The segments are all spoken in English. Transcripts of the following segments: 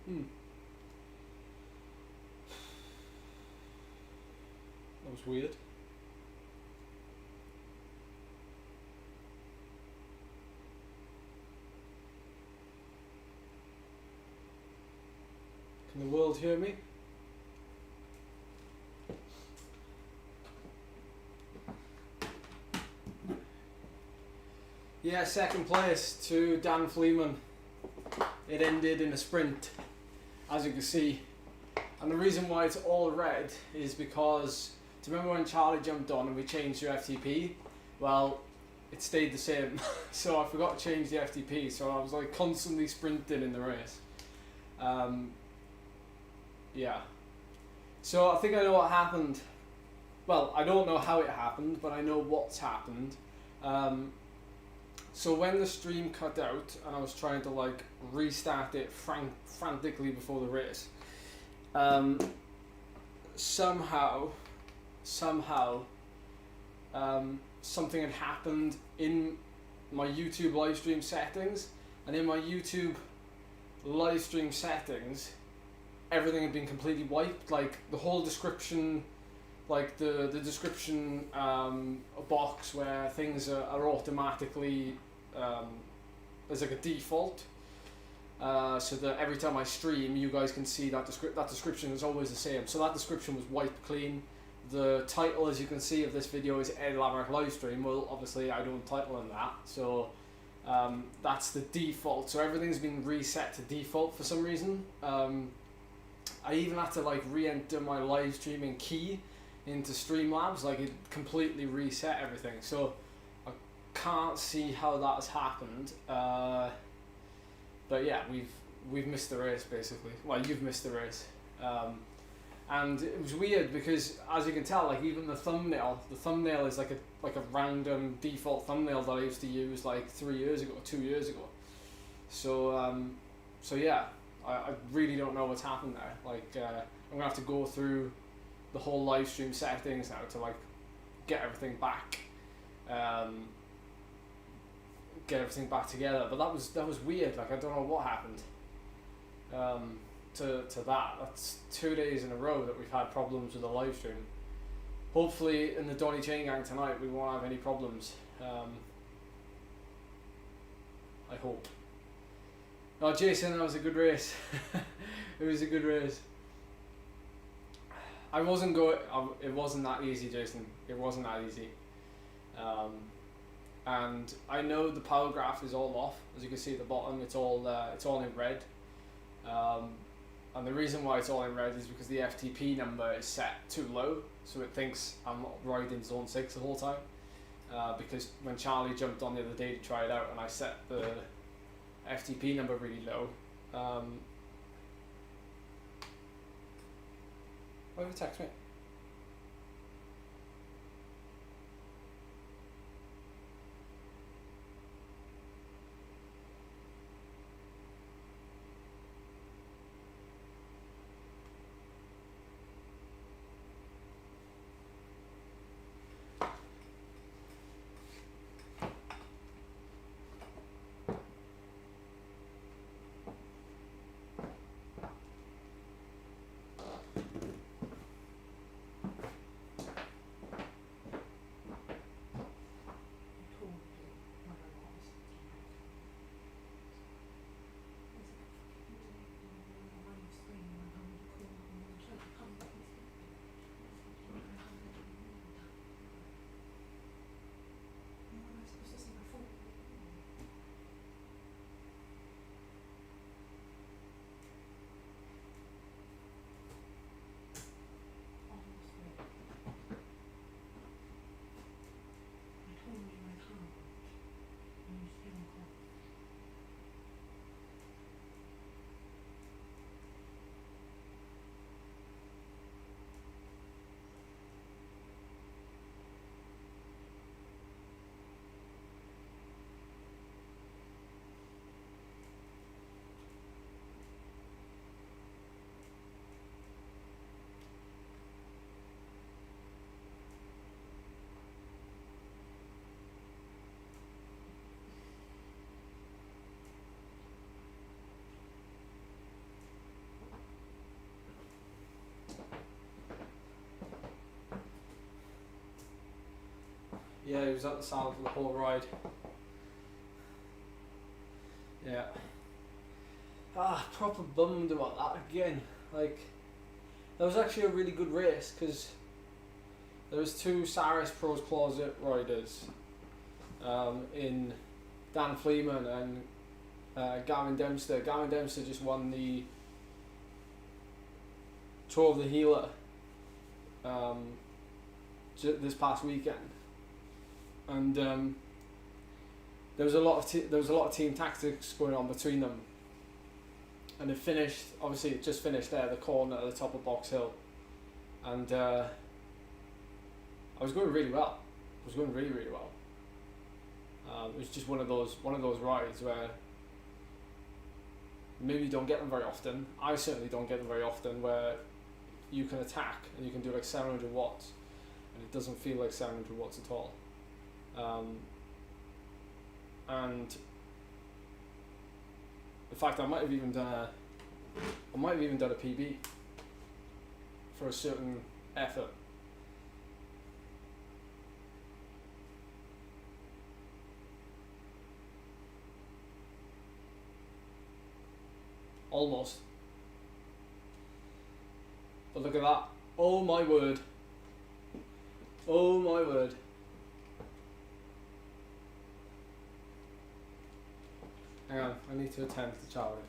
That was weird. Can the world hear me? Yeah, second place to Dan Fleeman. It ended in a sprint, as you can see. And the reason why it's all red is because, do you remember when Charlie jumped on and we changed to FTP? Well, it stayed the same. So I forgot to change the FTP, so I was like constantly sprinting in the race. Yeah. So I think I know what happened. Well, I don't know how it happened, but I know what's happened. So when the stream cut out and I was trying to like restart it frantically before the race, somehow something had happened in my YouTube live stream settings, and in my YouTube live stream settings everything had been completely wiped, like the whole description, like the description box where things are automatically there's like a default, so that every time I stream you guys can see that that description is always the same. So that description was wiped clean. The title, as you can see, of this video is Ed Lamerick Livestream. Well, obviously I don't title in that, so that's the default. So everything's been reset to default for some reason. I even had to like re-enter my live streaming key into Streamlabs, like it completely reset everything. So I can't see how that has happened. But yeah, we've missed the race basically. Well, you've missed the race. And it was weird because, as you can tell, like even the thumbnail is like a random default thumbnail that I used to use like 3 years ago, 2 years ago. So so yeah, I really don't know what's happened there. Like I'm gonna have to go through the whole live stream settings now to like get everything back, together. But that was weird. Like I don't know what happened. To that. That's 2 days in a row that we've had problems with the live stream. Hopefully in the Donny Chain Gang tonight we won't have any problems. I hope. Oh, Jason, that was a good race. It was a good race. It wasn't that easy, Jason. It wasn't that easy. And I know the power graph is all off. As you can see at the bottom, it's all in red. And the reason why it's all in red is because the FTP number is set too low, so it thinks I'm riding zone 6 the whole time. Because when Charlie jumped on the other day to try it out and I set the FTP number really low, why did you text me? Yeah, he was at the saddle for the whole ride. Yeah. Proper bummed about that again. Like, that was actually a really good race because there was two Saris Pros Closet riders in Dan Fleeman and Gavin Dempster. Gavin Dempster just won the Tour of the Healer this past weekend, and there was a lot of team tactics going on between them, and it finished. Obviously, it just finished there, the corner at the top of Box Hill, and I was going really well. I was going really well. It was just one of those rides where maybe you don't get them very often. I certainly don't get them very often, where you can attack and you can do like 700 watts and it doesn't feel like 700 watts at all. And in fact, I might have even done a PB for a certain effort. Almost. But look at that. Oh my word. Oh my word. Hang on, I need to attend to Charlie.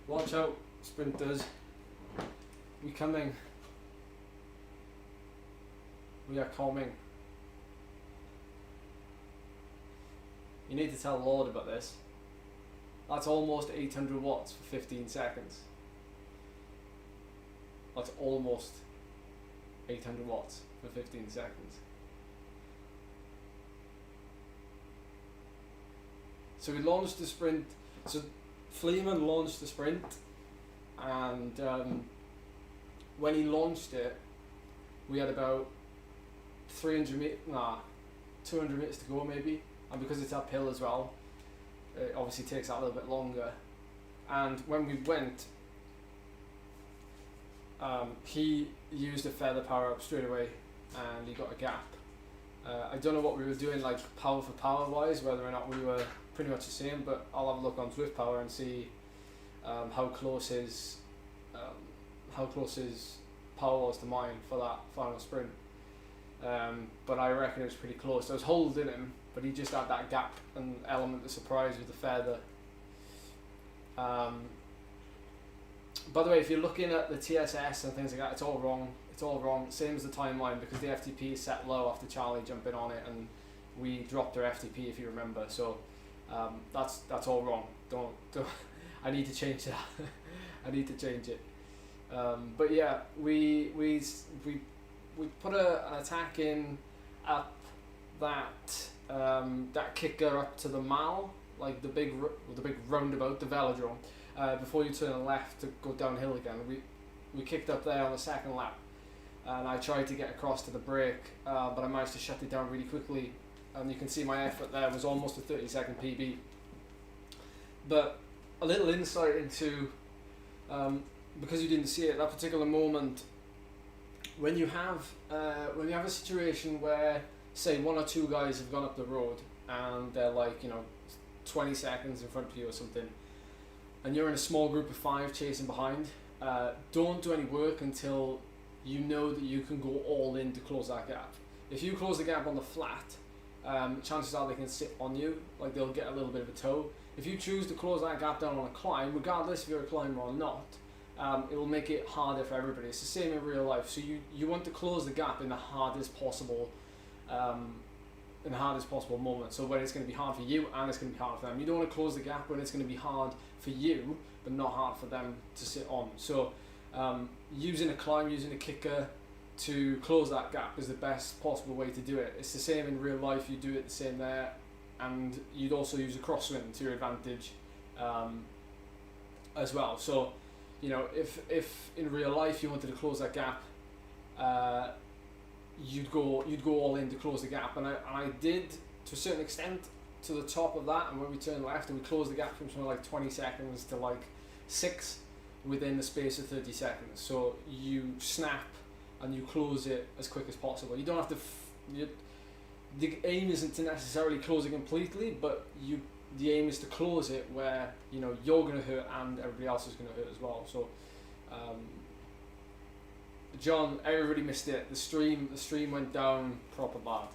Watch out, sprinters. We coming. We are coming. You need to tell Lord about this. That's almost 800 watts for 15 seconds. That's almost 800 watts for 15 seconds. So we launched the sprint. So Fleeman launched the sprint, and when he launched it, we had about 200 meters to go maybe, and because it's uphill as well, it obviously takes that a little bit longer. And when we went, he used a feather power up straight away, and he got a gap. I don't know what we were doing, like power for power wise, whether or not we were pretty much the same, but I'll have a look on Zwift Power and see how close his power was to mine for that final sprint. But I reckon it was pretty close. I was holding him, but he just had that gap and element of surprise with the feather. By the way, if you're looking at the TSS and things like that, it's all wrong. It's all wrong. Same as the timeline, because the FTP is set low after Charlie jumping on it, and we dropped our FTP, if you remember. So that's all wrong. Don't. I need to change that. I need to change it. But yeah, we put an attack in up that Kickr up to the Mall, like the big roundabout, the velodrome. Before you turn left to go downhill again, we kicked up there on the second lap, and I tried to get across to the break, but I managed to shut it down really quickly, and you can see my effort there was almost a 30-second PB. But a little insight into, because you didn't see it, that particular moment, when you have a situation where, say, one or two guys have gone up the road and they're like 20 seconds in front of you or something, and you're in a small group of 5 chasing behind, don't do any work until you know that you can go all in to close that gap. If you close the gap on the flat, chances are they can sit on you, like they'll get a little bit of a tow. If you choose to close that gap down on a climb, regardless if you're a climber or not, it will make it harder for everybody. It's the same in real life. So you want to close the gap in the hardest possible moment. So when it's going to be hard for you and it's going to be hard for them. You don't want to close the gap when it's going to be hard for you but not hard for them to sit on. So using a climb, using a Kickr to close that gap is the best possible way to do it. It's the same in real life, you do it the same there, and you'd also use a crosswind to your advantage as well. So, you know, if in real life you wanted to close that gap, you'd go all in to close the gap, and I did to a certain extent to the top of that, and when we turned left and we closed the gap from something like 20 seconds to like 6 within the space of 30 seconds. So you snap and you close it as quick as possible. You don't have to. The aim isn't to necessarily close it completely, but the aim is to close it where, you know, you're going to hurt and everybody else is going to hurt as well. So, John, everybody missed it. The stream went down proper bad.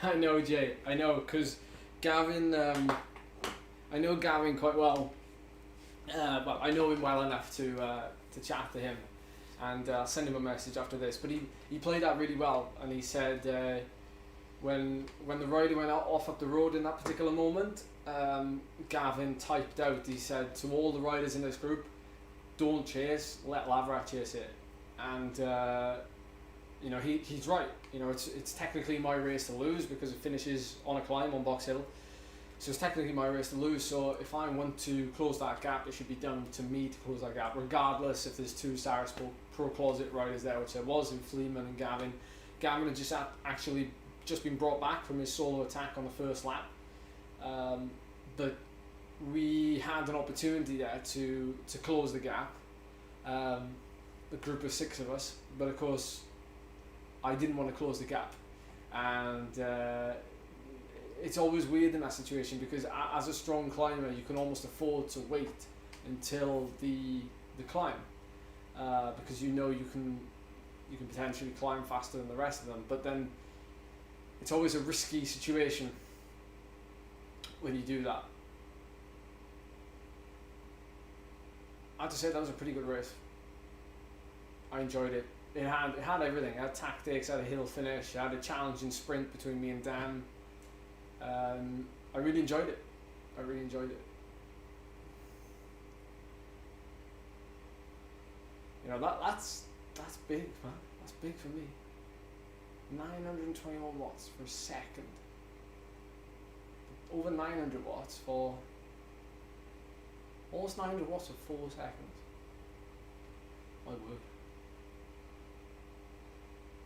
I know, Jay. I know, because Gavin. I know Gavin quite well. Well, I know him well enough to chat to him, and I'll send him a message after this. But he played that really well, and he said when the rider went off up the road in that particular moment, Gavin typed out. He said to all the riders in this group, "Don't chase, let Lavrat chase it." And you know, he's right. You know, it's technically my race to lose because it finishes on a climb on Box Hill. So it's technically my race to lose, so if I want to close that gap, it should be done to me to close that gap, regardless if there's two Saris Pro Closet riders there, which there was in Fleeman and Gavin. Gavin had just actually just been brought back from his solo attack on the first lap. But we had an opportunity there to close the gap, a group of 6 of us, but of course I didn't want to close the gap, and it's always weird in that situation because as a strong climber you can almost afford to wait until the climb, because you know you can potentially climb faster than the rest of them, but then it's always a risky situation when you do that. I have to say that was a pretty good race. I enjoyed it. It had everything. It had tactics, it had a hill finish, it had a challenging sprint between me and Dan. I really enjoyed it. You know, that's big, man. That's big for me. 921 watts for a second. Over 900 watts for almost 900 watts for 4 seconds. My word.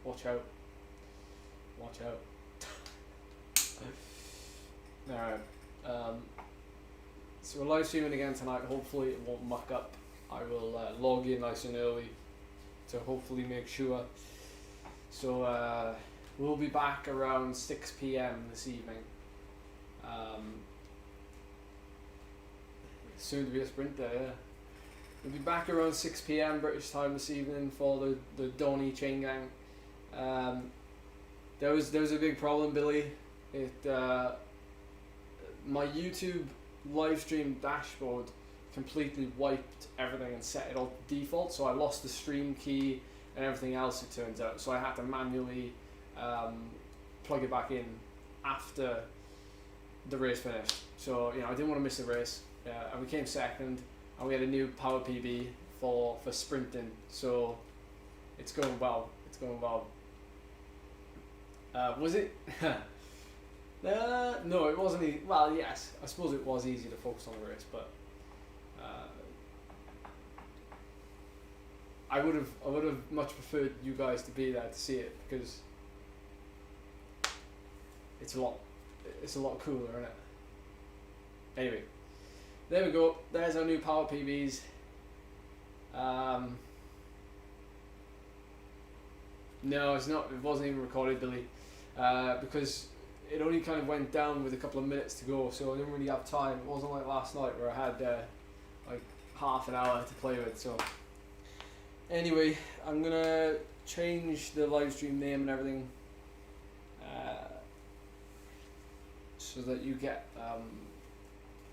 Watch out. Alright, so we're live streaming again tonight. Hopefully it won't muck up. I will log in nice and early to hopefully make sure. So we'll be back around 6 PM this evening. Soon to be a sprint there, yeah. We'll be back around 6 PM British time this evening for the Donny chain gang. There was a big problem, Billy. My YouTube live stream dashboard completely wiped everything and set it all to default, so I lost the stream key and everything else, it turns out. So I had to manually plug it back in after the race finished. So, you know, I didn't want to miss the race, and we came second, and we had a new power PB for sprinting, so it's going well. Was it? No, it wasn't. Well, yes, I suppose it was easy to focus on the race, but I would have much preferred you guys to be there to see it, because it's a lot cooler, isn't it? Anyway, there we go. There's our new power PBs. No, it's not. It wasn't even recorded, Billy, because it only kind of went down with a couple of minutes to go, so I didn't really have time. It wasn't like last night where I had like half an hour to play with. So anyway, I'm gonna change the live stream name and everything, so that you get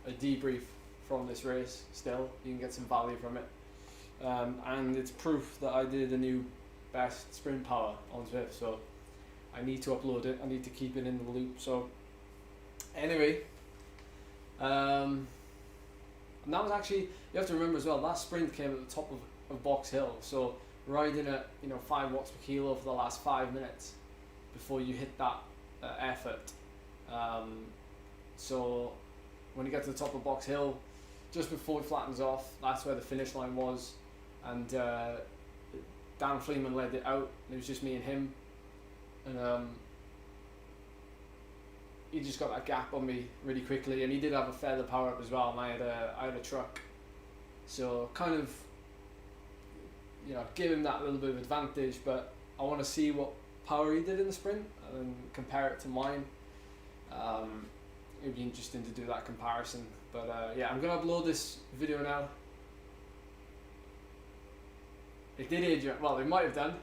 a debrief from this race. Still, you can get some value from it, and it's proof that I did a new best sprint power on Zwift. So I need to upload it. I need to keep it in the loop. So anyway, I'm And that was actually, you have to remember as well, that sprint came at the top of Box Hill, so riding at 5 watts per kilo for the last 5 minutes before you hit that effort. So when you get to the top of Box Hill, just before it flattens off, that's where the finish line was, and Dan Fleeman led it out, and it was just me and him, and he just got that gap on me really quickly, and he did have a feather power up as well, and I had a truck, so kind of give him that little bit of advantage. But I want to see what power he did in the sprint and then compare it to mine. It'd be interesting to do that comparison. But yeah, I'm gonna upload this video now. It did age you. Well, it might have done.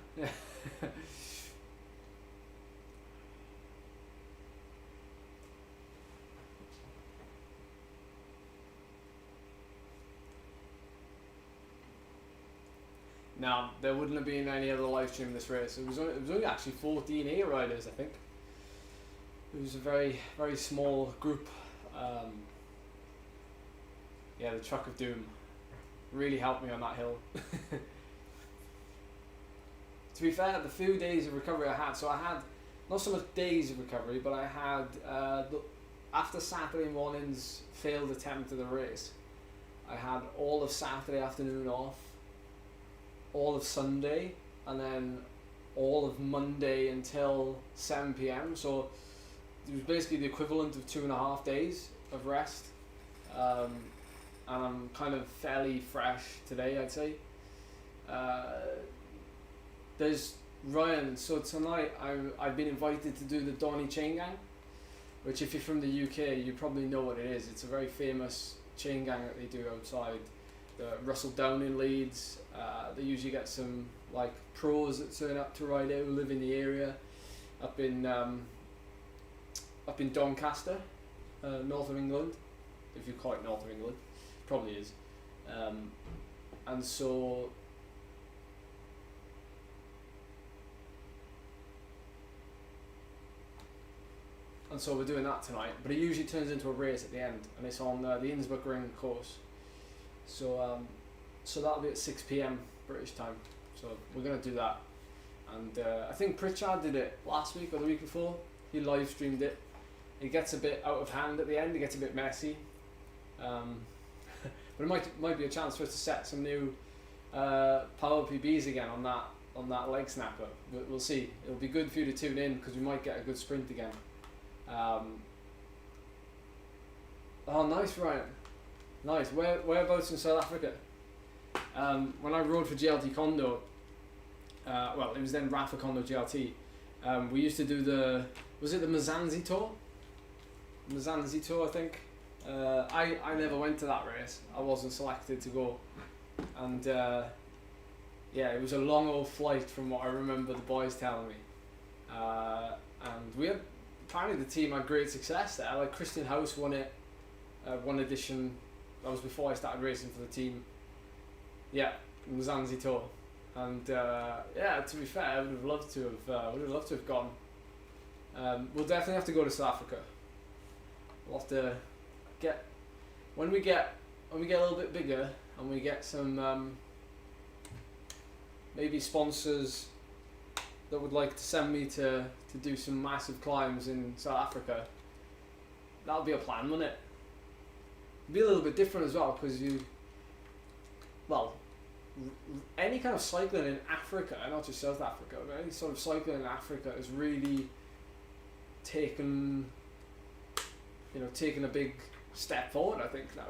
Now, there wouldn't have been any other live stream in this race. It was only actually 14 A riders, I think. It was a very, very small group. Yeah, the Truck of Doom really helped me on that hill. To be fair, the few days of recovery I had, so I had not so much days of recovery, but I had after Saturday morning's failed attempt of the race, I had all of Saturday afternoon off, all of Sunday, and then all of Monday until 7 p.m. So it was basically the equivalent of 2.5 days of rest. And I'm kind of fairly fresh today, I'd say. There's Ryan, so tonight I've been invited to do the Donny Chain Gang, which if you're from the UK, you probably know what it is. It's a very famous chain gang that they do outside the Russell Down in Leeds. They usually get some like pros that turn up to ride out who live in the area, up in Doncaster, north of England, if you call it north of England, probably is. And so we're doing that tonight, but it usually turns into a race at the end, and it's on the Innsbruck Ring course. So so that'll be at 6 p.m. British time. So we're gonna do that, and I think Pritchard did it last week or the week before. He live streamed it. It gets a bit out of hand at the end. It gets a bit messy, but it might be a chance for us to set some new power PBs again on that leg snapper. But we'll see. It'll be good for you to tune in because we might get a good sprint again. Oh, nice, Ryan. Nice. Whereabouts in South Africa? When I rode for GLT Kondo, well, it was then Rafa Kondo GLT. We used to do was it the Mzansi Tour? Mzansi Tour, I think. I never went to that race. I wasn't selected to go, and yeah, it was a long old flight from what I remember the boys telling me. And we had, apparently the team had great success there. Like Christian House won it, one edition. That was before I started racing for the team. Yeah, Mzansi Tour, and yeah, to be fair, I would have loved to have gone. We'll definitely have to go to South Africa. We'll have to get when we get a little bit bigger and we get some maybe sponsors that would like to send me to do some massive climbs in South Africa. That'll be a plan, wouldn't it? It'd be a little bit different as well, because any kind of cycling in Africa, not just South Africa, but any sort of cycling in Africa has really taken a big step forward, I think, now.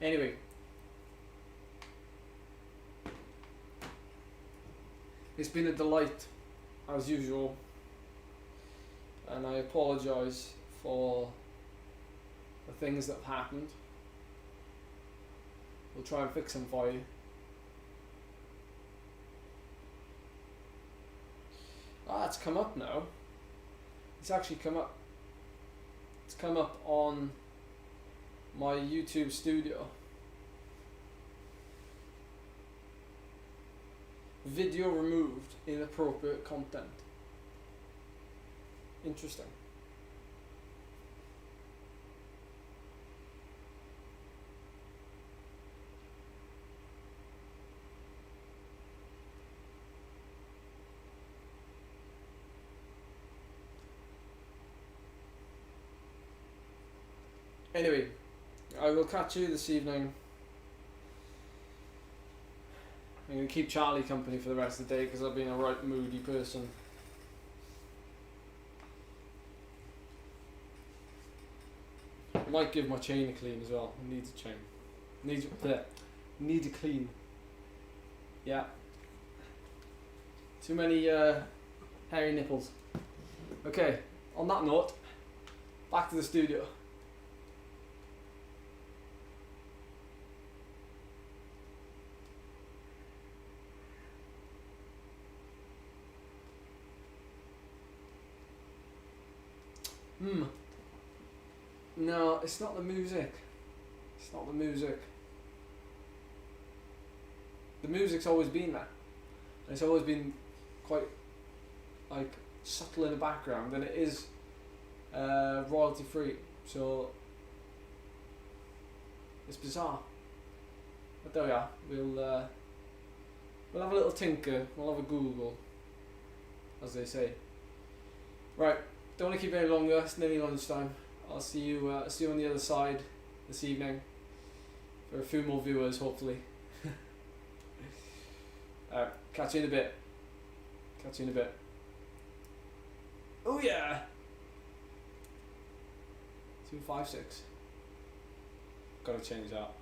Anyway, it's been a delight as usual, and I apologise for the things that have happened. We'll try and fix them for you. It's come up now. It's actually come up. It's come up on my YouTube studio. video removed, inappropriate content. Interesting. Anyway, I will catch you this evening. I'm going to keep Charlie company for the rest of the day because I've been a right moody person. I might give my chain a clean as well. It needs a chain. Need a clean. Yeah. Too many hairy nipples. Okay, on that note, back to the studio. No, it's not the music. It's not the music. The music's always been there. And it's always been quite like subtle in the background, and it is royalty free. So it's bizarre. But there we are. We'll have a little tinker. We'll have a Google, as they say. Right. Don't want to keep it any longer. It's nearly lunchtime. I'll see you on the other side this evening for a few more viewers, hopefully. Catch you in a bit. Catch you in a bit. Oh yeah. 256. Gotta change that.